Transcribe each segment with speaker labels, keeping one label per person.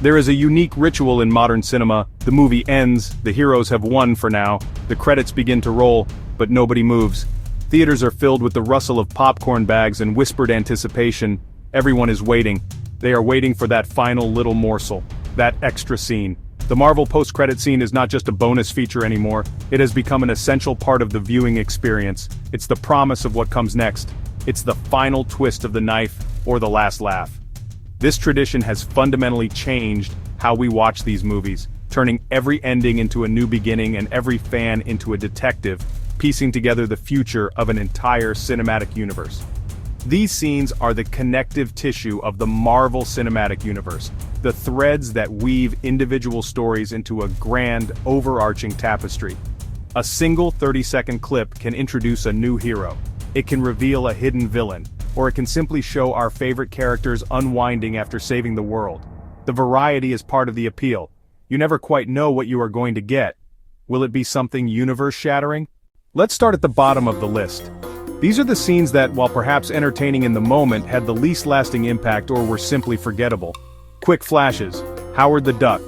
Speaker 1: There is a unique ritual in modern cinema. The movie ends, the heroes have won for now, the credits begin to roll, but nobody moves. Theaters are filled with the rustle of popcorn bags and whispered anticipation. Everyone is waiting. They are waiting for that final little morsel, that extra scene. The Marvel post-credit scene is not just a bonus feature anymore, it has become an essential part of the viewing experience. It's the promise of what comes next. It's the final twist of the knife, or the last laugh. This tradition has fundamentally changed how we watch these movies, turning every ending into a new beginning and every fan into a detective, piecing together the future of an entire cinematic universe. These scenes are the connective tissue of the Marvel Cinematic Universe, the threads that weave individual stories into a grand, overarching tapestry. A single 30-second clip can introduce a new hero. It can reveal a hidden villain, or it can simply show our favorite characters unwinding after saving the world. The variety is part of the appeal. You never quite know what you are going to get. Will it be something universe-shattering? Let's start at the bottom of the list. These are the scenes that, while perhaps entertaining in the moment, had the least lasting impact or were simply forgettable. Quick flashes. Howard the Duck.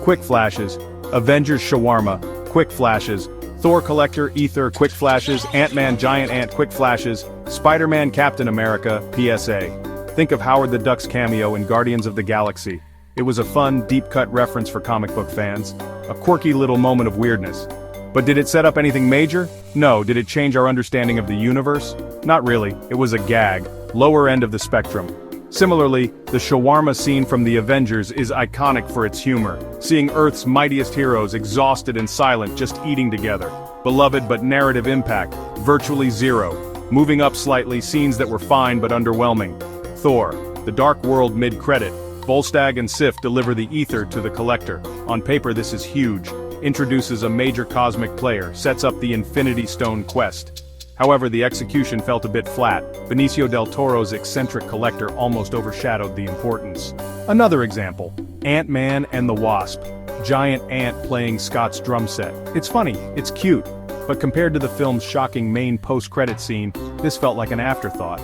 Speaker 1: Quick flashes. Avengers Shawarma. Quick flashes. Thor Collector Ether. Quick flashes. Ant-Man Giant Ant. Quick flashes. Spider-Man Captain America. PSA. Think of Howard the Duck's cameo in Guardians of the Galaxy. It was a fun, deep-cut reference for comic book fans. A quirky little moment of weirdness. But did it set up anything major? No. Did it change our understanding of the universe? Not really. It was a gag. Lower end of the spectrum. Similarly, the shawarma scene from The Avengers is iconic for its humor, seeing Earth's mightiest heroes exhausted and silent just eating together. Beloved but narrative impact, virtually zero. Moving up slightly, scenes that were fine but underwhelming. Thor, the Dark World mid-credit. Volstagg and Sif deliver the ether to the Collector. On paper this is huge. Introduces a major cosmic player, sets up the Infinity Stone quest. However, the execution felt a bit flat. Benicio del Toro's eccentric Collector almost overshadowed the importance. Another example, Ant-Man and the Wasp. Giant ant playing Scott's drum set. It's funny, it's cute, but compared to the film's shocking main post-credit scene, this felt like an afterthought.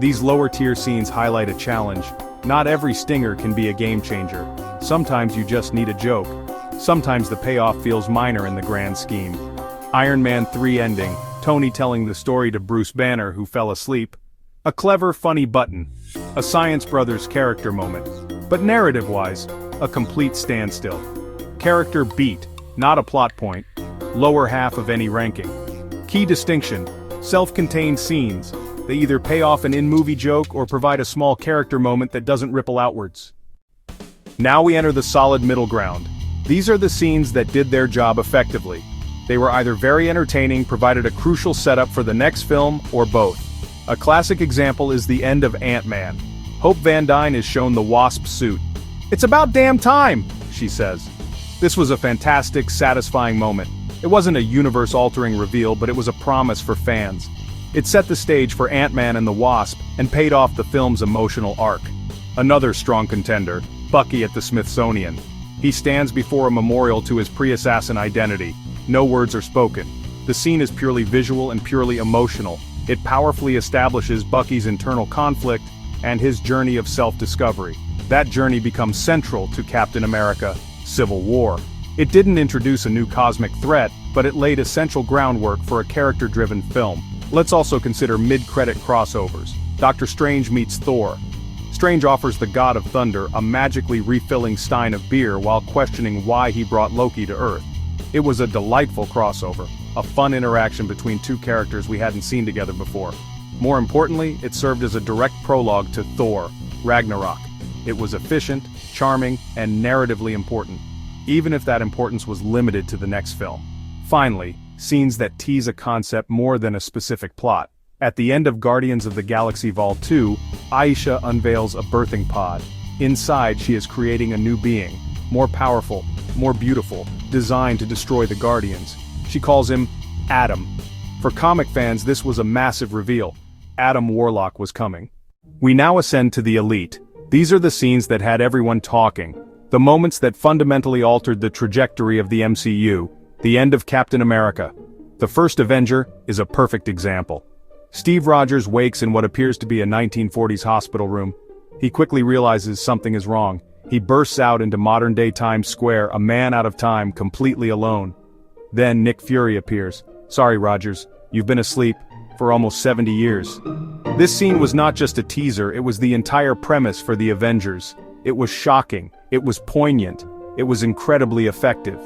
Speaker 1: These lower-tier scenes highlight a challenge. Not every stinger can be a game-changer. Sometimes you just need a joke. Sometimes the payoff feels minor in the grand scheme. Iron Man 3 ending, Tony telling the story to Bruce Banner who fell asleep. A clever, funny button. A Science Brothers character moment. But narrative-wise, a complete standstill. Character beat, not a plot point. Lower half of any ranking. Key distinction, self-contained scenes. They either pay off an in-movie joke or provide a small character moment that doesn't ripple outwards. Now we enter the solid middle ground. These are the scenes that did their job effectively. They were either very entertaining, provided a crucial setup for the next film, or both. A classic example is the end of Ant-Man. Hope Van Dyne is shown the Wasp suit. "It's about damn time," she says. This was a fantastic, satisfying moment. It wasn't a universe-altering reveal, but it was a promise for fans. It set the stage for Ant-Man and the Wasp, and paid off the film's emotional arc. Another strong contender, Bucky at the Smithsonian. He stands before a memorial to his pre-assassin identity. No words are spoken. The scene is purely visual and purely emotional. It powerfully establishes Bucky's internal conflict and his journey of self-discovery. That journey becomes central to Captain America: Civil War. It didn't introduce a new cosmic threat, but it laid essential groundwork for a character-driven film. Let's also consider mid-credit crossovers. Doctor Strange meets Thor. Strange offers the God of Thunder a magically refilling stein of beer while questioning why he brought Loki to Earth. It was a delightful crossover, a fun interaction between two characters we hadn't seen together before. More importantly, it served as a direct prologue to Thor: Ragnarok. It was efficient, charming, and narratively important, even if that importance was limited to the next film. Finally, scenes that tease a concept more than a specific plot. At the end of Guardians of the Galaxy Vol. 2, Aisha unveils a birthing pod. Inside, she is creating a new being, more powerful, more beautiful, designed to destroy the Guardians. She calls him Adam. For comic fans, this was a massive reveal. Adam Warlock was coming. We now ascend to the elite. These are the scenes that had everyone talking. The moments that fundamentally altered the trajectory of the MCU. The end of Captain America. The first Avenger is a perfect example. Steve Rogers wakes in what appears to be a 1940s hospital room. He quickly realizes something is wrong. He bursts out into modern-day Times Square, a man out of time, completely alone. Then Nick Fury appears. Sorry, Rogers, you've been asleep for almost 70 years. This scene was not just a teaser, it was the entire premise for the Avengers. It was shocking, it was poignant, it was incredibly effective.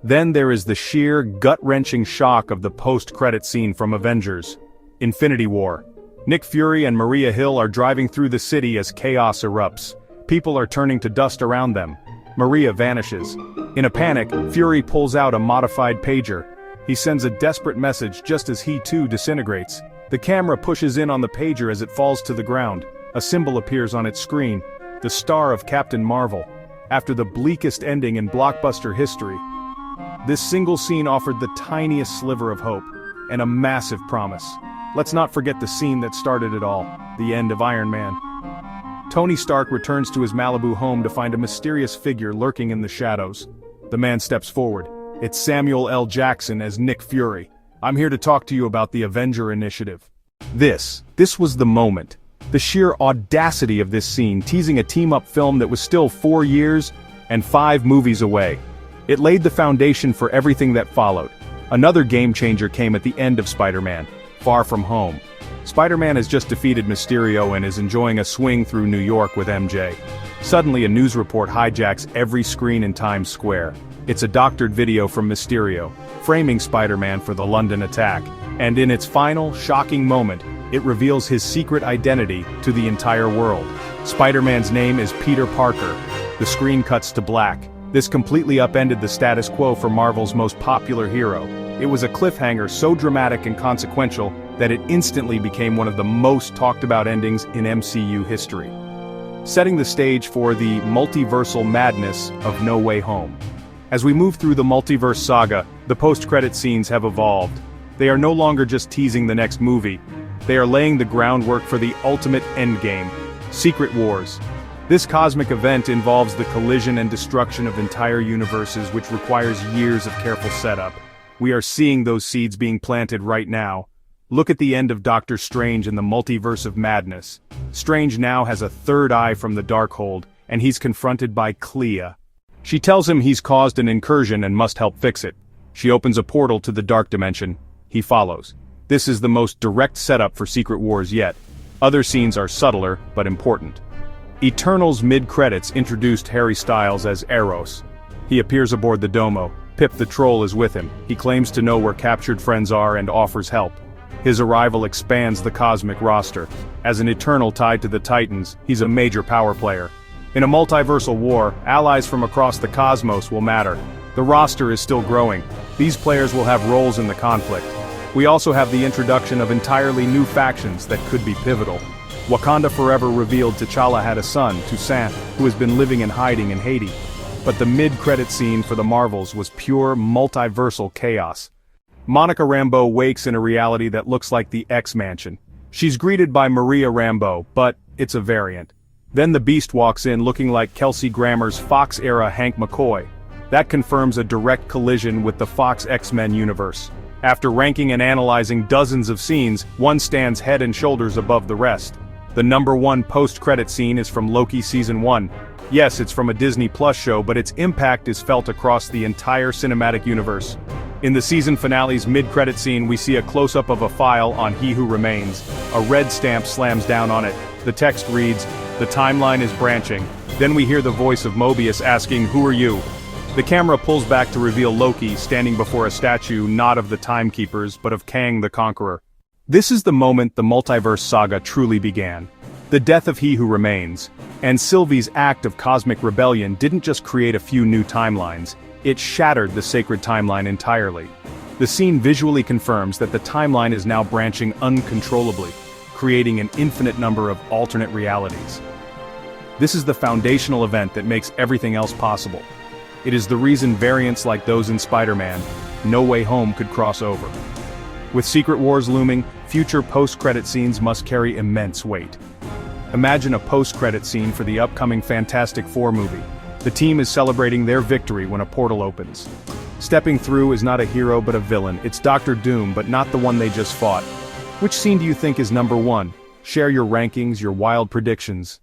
Speaker 1: Then there is the sheer, gut-wrenching shock of the post-credit scene from Avengers: Infinity War. Nick Fury and Maria Hill are driving through the city as chaos erupts. People are turning to dust around them. Maria vanishes. In a panic, Fury pulls out a modified pager. He sends a desperate message just as he too disintegrates. The camera pushes in on the pager as it falls to the ground. A symbol appears on its screen: the star of Captain Marvel. After the bleakest ending in blockbuster history, this single scene offered the tiniest sliver of hope, and a massive promise. Let's not forget the scene that started it all: the end of Iron Man. Tony Stark returns to his Malibu home to find a mysterious figure lurking in the shadows. The man steps forward. It's Samuel L. Jackson as Nick Fury. I'm here to talk to you about the Avenger Initiative. This was the moment. The sheer audacity of this scene, teasing a team-up film that was still 4 years and 5 movies away. It laid the foundation for everything that followed. Another game-changer came at the end of Spider-Man: Far From Home. Spider-Man has just defeated Mysterio and is enjoying a swing through New York with MJ. Suddenly a news report hijacks every screen in Times Square. It's a doctored video from Mysterio, framing Spider-Man for the London attack, and in its final, shocking moment, it reveals his secret identity to the entire world. Spider-Man's name is Peter Parker. The screen cuts to black. This completely upended the status quo for Marvel's most popular hero. It was a cliffhanger so dramatic and consequential that it instantly became one of the most talked about endings in MCU history, setting the stage for the multiversal madness of No Way Home. As we move through the multiverse saga, the post-credit scenes have evolved. They are no longer just teasing the next movie. They are laying the groundwork for the ultimate endgame: Secret Wars. This cosmic event involves the collision and destruction of entire universes, which requires years of careful setup. We are seeing those seeds being planted right now. Look at the end of Doctor Strange in the Multiverse of Madness. Strange now has a third eye from the Darkhold, and he's confronted by Clea. She tells him he's caused an incursion and must help fix it. She opens a portal to the Dark Dimension. He follows. This is the most direct setup for Secret Wars yet. Other scenes are subtler, but important. Eternals mid-credits introduced Harry Styles as Eros. He appears aboard the Domo. Pip the Troll is with him. He claims to know where captured friends are and offers help. His arrival expands the cosmic roster. As an Eternal tied to the Titans, he's a major power player. In a multiversal war, allies from across the cosmos will matter. The roster is still growing. These players will have roles in the conflict. We also have the introduction of entirely new factions that could be pivotal. Wakanda Forever revealed T'Challa had a son, Toussaint, who has been living in hiding in Haiti. But the mid-credit scene for the Marvels was pure multiversal chaos. Monica Rambeau wakes in a reality that looks like the X-Mansion. She's greeted by Maria Rambeau, but it's a variant. Then the Beast walks in looking like Kelsey Grammer's Fox-era Hank McCoy. That confirms a direct collision with the Fox X-Men universe. After ranking and analyzing dozens of scenes, one stands head and shoulders above the rest. The #1 post-credit scene is from Loki Season 1. Yes, it's from a Disney Plus show, but its impact is felt across the entire cinematic universe. In the season finale's mid-credit scene, we see a close-up of a file on He Who Remains. A red stamp slams down on it. The text reads, "The timeline is branching." Then we hear the voice of Mobius asking, "Who are you?" The camera pulls back to reveal Loki standing before a statue not of the Timekeepers, but of Kang the Conqueror. This is the moment the multiverse saga truly began. The death of He Who Remains, and Sylvie's act of cosmic rebellion didn't just create a few new timelines, it shattered the sacred timeline entirely. The scene visually confirms that the timeline is now branching uncontrollably, creating an infinite number of alternate realities. This is the foundational event that makes everything else possible. It is the reason variants like those in Spider-Man, No Way Home could cross over. With Secret Wars looming, future post-credit scenes must carry immense weight. Imagine a post-credit scene for the upcoming Fantastic Four movie. The team is celebrating their victory when a portal opens. Stepping through is not a hero but a villain. It's Doctor Doom, but not the one they just fought. Which scene do you think is #1? Share your rankings, your wild predictions.